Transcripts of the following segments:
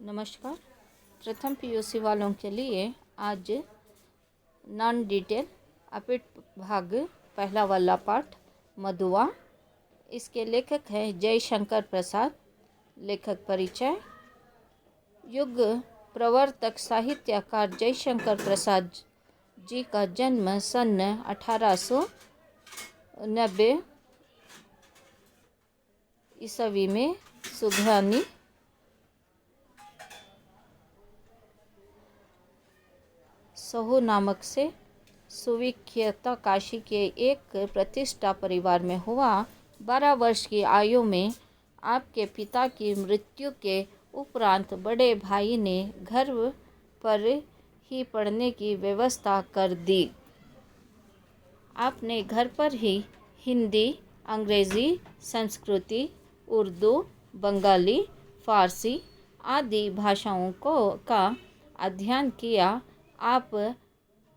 नमस्कार। प्रथम पीयूसी वालों के लिए आज नॉन डिटेल अपिट भाग पहला वाला पाठ मधुआ। इसके लेखक हैं जयशंकर प्रसाद। लेखक परिचय। युग प्रवर्तक साहित्यकार जयशंकर प्रसाद जी का जन्म सन 1890 ईस्वी में सुघानी सहू नामक से सुविख्यात काशी के एक प्रतिष्ठा परिवार में हुआ। 12 वर्ष की आयु में आपके पिता की मृत्यु के उपरांत बड़े भाई ने घर पर ही पढ़ने की व्यवस्था कर दी। आपने घर पर ही हिंदी, अंग्रेज़ी, संस्कृति, उर्दू, बंगाली, फ़ारसी आदि भाषाओं का अध्ययन किया। आप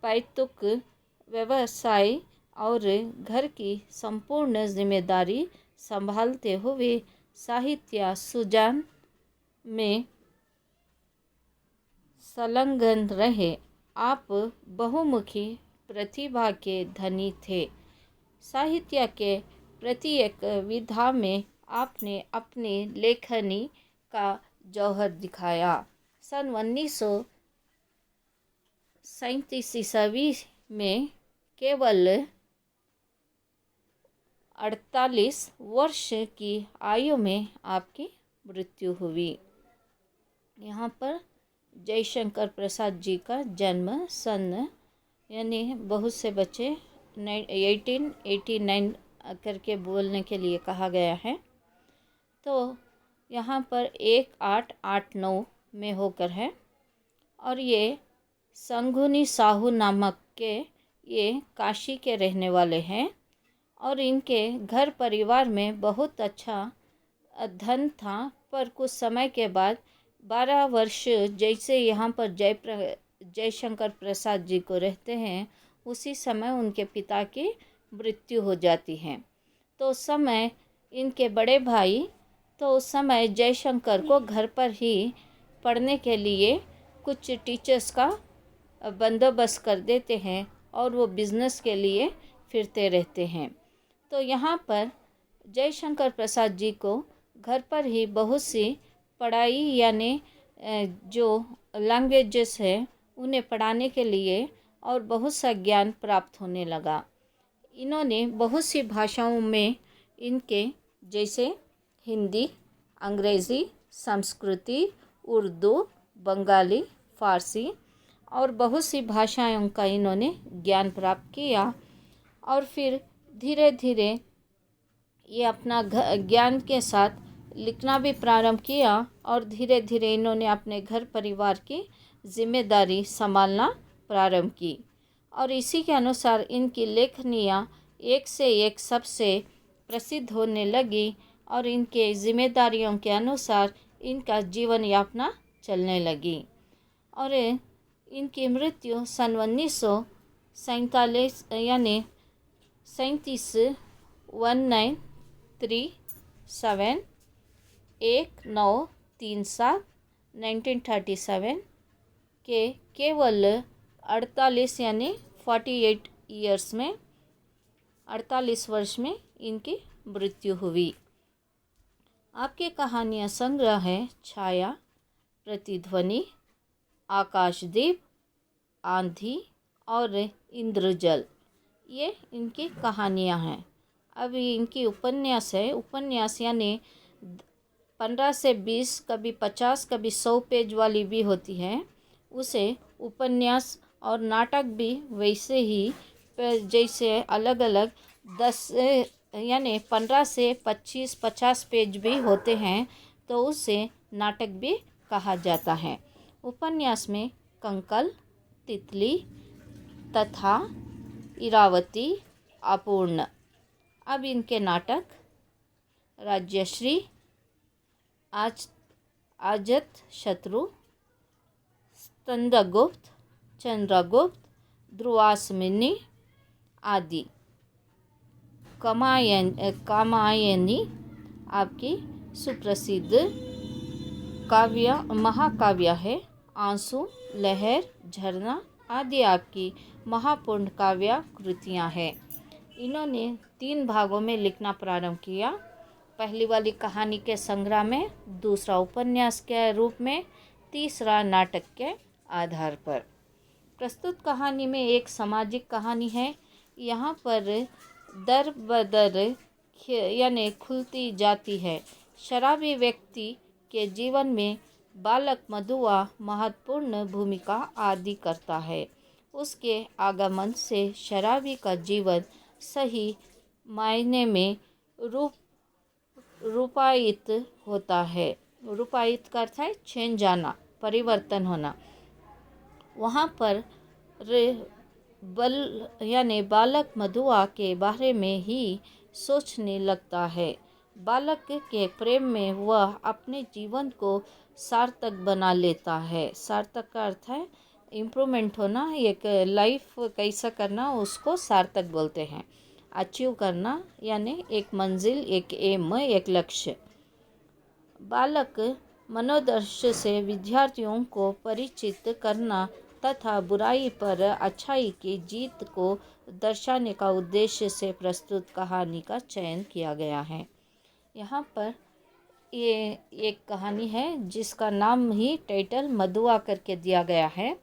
पैतृक व्यवसाय और घर की संपूर्ण जिम्मेदारी संभालते हुए साहित्य सृजन में संलग्न रहे। आप बहुमुखी प्रतिभा के धनी थे। साहित्य के प्रत्येक विधा में आपने अपनी लेखनी का जौहर दिखाया। सन 1937 ईस्वी में केवल 48 वर्ष की आयु में आपकी मृत्यु हुई। यहाँ पर जयशंकर प्रसाद जी का जन्म सन यानी बहुत से बच्चे 1889 करके बोलने के लिए कहा गया है, तो यहाँ पर 1889 में होकर है। और ये संघुनी साहू नामक के ये काशी के रहने वाले हैं और इनके घर परिवार में बहुत अच्छा धन था। पर कुछ समय के बाद 12 वर्ष जैसे यहाँ पर जयशंकर प्रसाद जी को रहते हैं, उसी समय उनके पिता की मृत्यु हो जाती है। तो उस समय इनके बड़े भाई उस समय जयशंकर को घर पर ही पढ़ने के लिए कुछ टीचर्स का बंदोबस्त कर देते हैं और वो बिज़नेस के लिए फिरते रहते हैं। तो यहाँ पर जयशंकर प्रसाद जी को घर पर ही बहुत सी पढ़ाई यानी जो लैंग्वेजेस है उन्हें पढ़ाने के लिए और बहुत सा ज्ञान प्राप्त होने लगा। इन्होंने बहुत सी भाषाओं में इनके जैसे हिंदी, अंग्रेज़ी, संस्कृति, उर्दू, बंगाली, फ़ारसी और बहुत सी भाषाओं का इन्होंने ज्ञान प्राप्त किया। और फिर धीरे धीरे ये अपना ज्ञान के साथ लिखना भी प्रारंभ किया और धीरे धीरे इन्होंने अपने घर परिवार की जिम्मेदारी संभालना प्रारंभ की। और इसी के अनुसार इनकी लेखनियाँ एक से एक सबसे प्रसिद्ध होने लगी और इनके जिम्मेदारियों के अनुसार इनका जीवन यापना चलने लगी। और इनकी मृत्यु सन 1947 यानी 1937 1937 के केवल 48 यानी 48 ईयर्स में 48 वर्ष में इनकी मृत्यु हुई। आपके कहानियाँ संग्रह है छाया, प्रतिध्वनि, आकाशदीप, आंधी और इंद्रजल। ये इनकी कहानियाँ हैं। अभी इनकी उपन्यास है। उपन्यास यानी 15 से 20 कभी 50 कभी 100 पेज वाली भी होती है, उसे उपन्यास। और नाटक भी वैसे ही जैसे अलग अलग 10 यानी 15 से 25-50 पेज भी होते हैं, तो उसे नाटक भी कहा जाता है। उपन्यास में कंकल, तितली तथा इरावती, अपूर्ण। अब इनके नाटक राज्यश्री, अजातशत्रु, स्कंदगुप्त, चंद्रगुप्त, ध्रुवाष्टमी आदि। कामायनी आपकी सुप्रसिद्ध काव्य महाकाव्य है। आंसू, लहर, झरना आदि आपकी महापूर्ण काव्य कृतियाँ हैं। इन्होंने 3 भागों में लिखना प्रारंभ किया। पहली वाली कहानी के संग्रह में, दूसरा उपन्यास के रूप में, तीसरा नाटक के आधार पर। प्रस्तुत कहानी में एक सामाजिक कहानी है। यहाँ पर दर बदर यानी खुलती जाती है। शराबी व्यक्ति के जीवन में बालक मधुआ महत्वपूर्ण भूमिका अदा करता है। उसके आगमन से शराबी का जीवन सही मायने में रूपायित होता है। रूपायित का अर्थ है चेंज आना, परिवर्तन होना। वहाँ पर बालक मधुआ के बारे में ही सोचने लगता है। बालक के प्रेम में वह अपने जीवन को सार्थक बना लेता है। सार्थक का अर्थ है इम्प्रूवमेंट होना, एक लाइफ कैसा करना, उसको सार्थक बोलते हैं। अचीव करना यानी एक मंजिल, एक एम, एक लक्ष्य। बालक मनोदर्श से विद्यार्थियों को परिचित करना तथा बुराई पर अच्छाई की जीत को दर्शाने का उद्देश्य से प्रस्तुत कहानी का चयन किया गया है। यहाँ पर ये एक कहानी है जिसका नाम ही टाइटल मधुआ करके दिया गया है।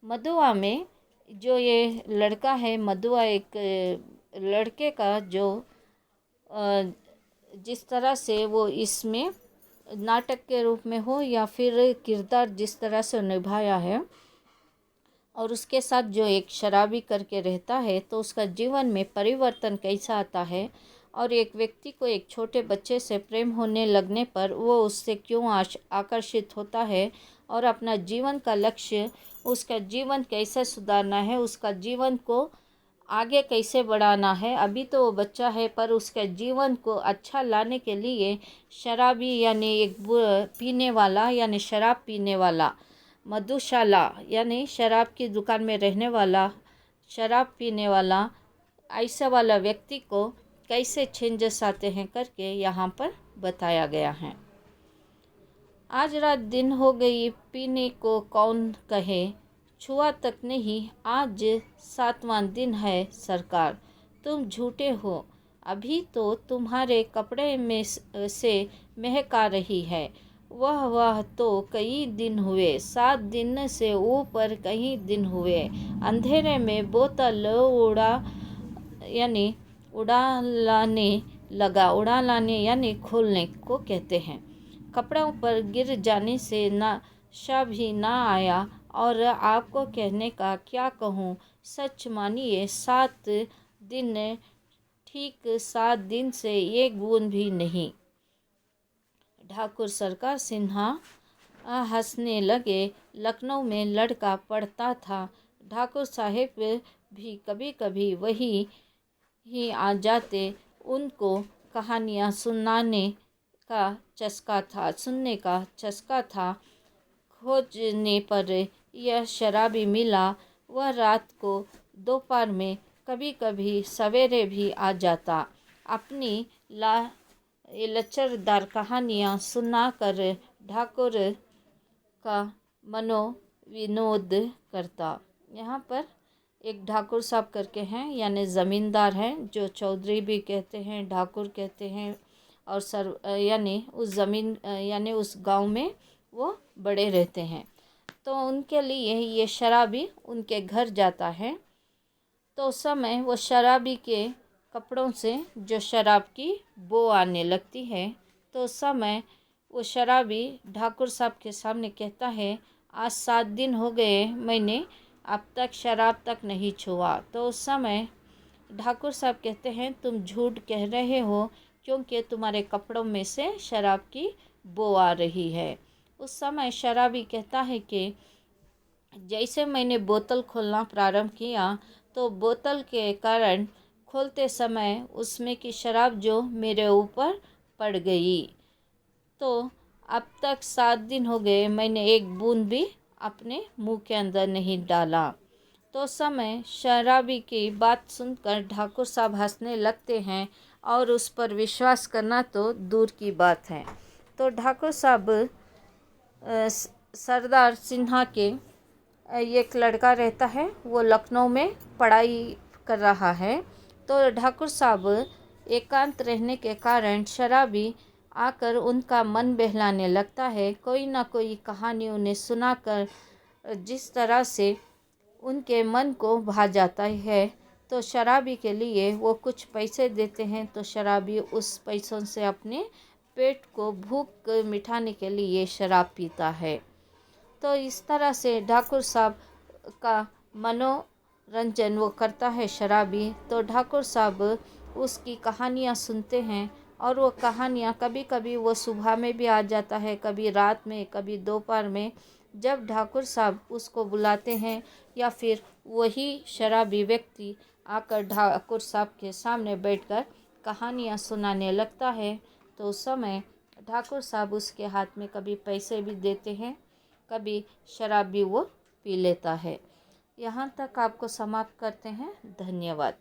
मधुआ में जो ये लड़का है, मधुआ एक लड़के का जो जिस तरह से वो इसमें नाटक के रूप में हो या फिर किरदार जिस तरह से निभाया है, और उसके साथ जो एक शराबी करके रहता है, तो उसका जीवन में परिवर्तन कैसा आता है, और एक व्यक्ति को एक छोटे बच्चे से प्रेम होने लगने पर वो उससे क्यों आकर्षित होता है, और अपना जीवन का लक्ष्य, उसका जीवन कैसे सुधारना है, उसका जीवन को आगे कैसे बढ़ाना है। अभी तो वो बच्चा है, पर उसके जीवन को अच्छा लाने के लिए शराबी यानी एक पीने वाला यानी शराब पीने वाला, मधुशाला यानी शराब की दुकान में रहने वाला, शराब पीने वाला, ऐसा वाला व्यक्ति को कैसे चेंजेस आते हैं करके यहाँ पर बताया गया है। आज रात दिन हो गई, पीने को कौन कहे, छुआ तक नहीं, आज 7वां दिन है सरकार। तुम झूठे हो, अभी तो तुम्हारे कपड़े में से महक आ रही है। वह तो कई दिन हुए, 7 दिन से ऊपर कई दिन हुए। अंधेरे में बोतल उड़ा लाने यानी खोलने को कहते हैं। कपड़ों पर गिर जाने से नशा भी ना आया, और आपको कहने का क्या कहूँ, सच मानिए 7 दिन, ठीक 7 दिन से एक बूंद भी नहीं। ठाकुर सरकार सिन्हा हंसने लगे। लखनऊ में लड़का पढ़ता था। ठाकुर साहेब भी कभी कभी वही ही आ जाते। उनको कहानियाँ सुनने का चस्का था। खोजने पर यह शराबी मिला। वह रात को, दोपहर में, कभी कभी सवेरे भी आ जाता। अपनी लचरदार कहानियाँ सुनाकर ठाकुर का मनोविनोद करता। यहाँ पर एक ठाकुर साहब करके हैं, यानी ज़मींदार हैं, जो चौधरी भी कहते हैं, ठाकुर कहते हैं, और यानी उस ज़मीन यानी उस गांव में वो बड़े रहते हैं। तो उनके लिए ये शराबी उनके घर जाता है। तो उस समय वो शराबी के कपड़ों से जो शराब की बो आने लगती है, तो उस समय वो शराबी ठाकुर साहब के सामने कहता है, आज 7 दिन हो गए, मैंने अब तक शराब तक नहीं छुआ। तो उस समय ठाकुर साहब कहते हैं, तुम झूठ कह रहे हो, क्योंकि तुम्हारे कपड़ों में से शराब की बो आ रही है। उस समय शराबी कहता है कि जैसे मैंने बोतल खोलना प्रारंभ किया, तो बोतल के कारण खोलते समय उसमें की शराब जो मेरे ऊपर पड़ गई। तो अब तक 7 दिन हो गए, मैंने एक बूंद भी अपने मुंह के अंदर नहीं डाला। तो समय शराबी की बात सुनकर ठाकुर साहब हंसने लगते हैं, और उस पर विश्वास करना तो दूर की बात है। तो ठाकुर साहब सरदार सिन्हा के एक लड़का रहता है, वो लखनऊ में पढ़ाई कर रहा है। तो ठाकुर साहब एकांत रहने के कारण शराबी आकर उनका मन बहलाने लगता है। कोई ना कोई कहानी उन्हें सुनाकर जिस तरह से उनके मन को भा जाता है, तो शराबी के लिए वो कुछ पैसे देते हैं, तो शराबी उस पैसों से अपने पेट को भूख मिटाने के लिए शराब पीता है। तो इस तरह से ठाकुर साहब का मनोरंजन वो करता है शराबी। तो ठाकुर साहब उसकी कहानियाँ सुनते हैं, और वो कहानियाँ कभी कभी वो सुबह में भी आ जाता है, कभी रात में, कभी दोपहर में, जब ठाकुर साहब उसको बुलाते हैं, या फिर वही शराबी व्यक्ति आकर ठाकुर साहब के सामने बैठकर कहानियाँ सुनाने लगता है। तो उस समय ठाकुर साहब उसके हाथ में कभी पैसे भी देते हैं, कभी शराब भी वो पी लेता है। यहाँ तक आपको समाप्त करते हैं। धन्यवाद।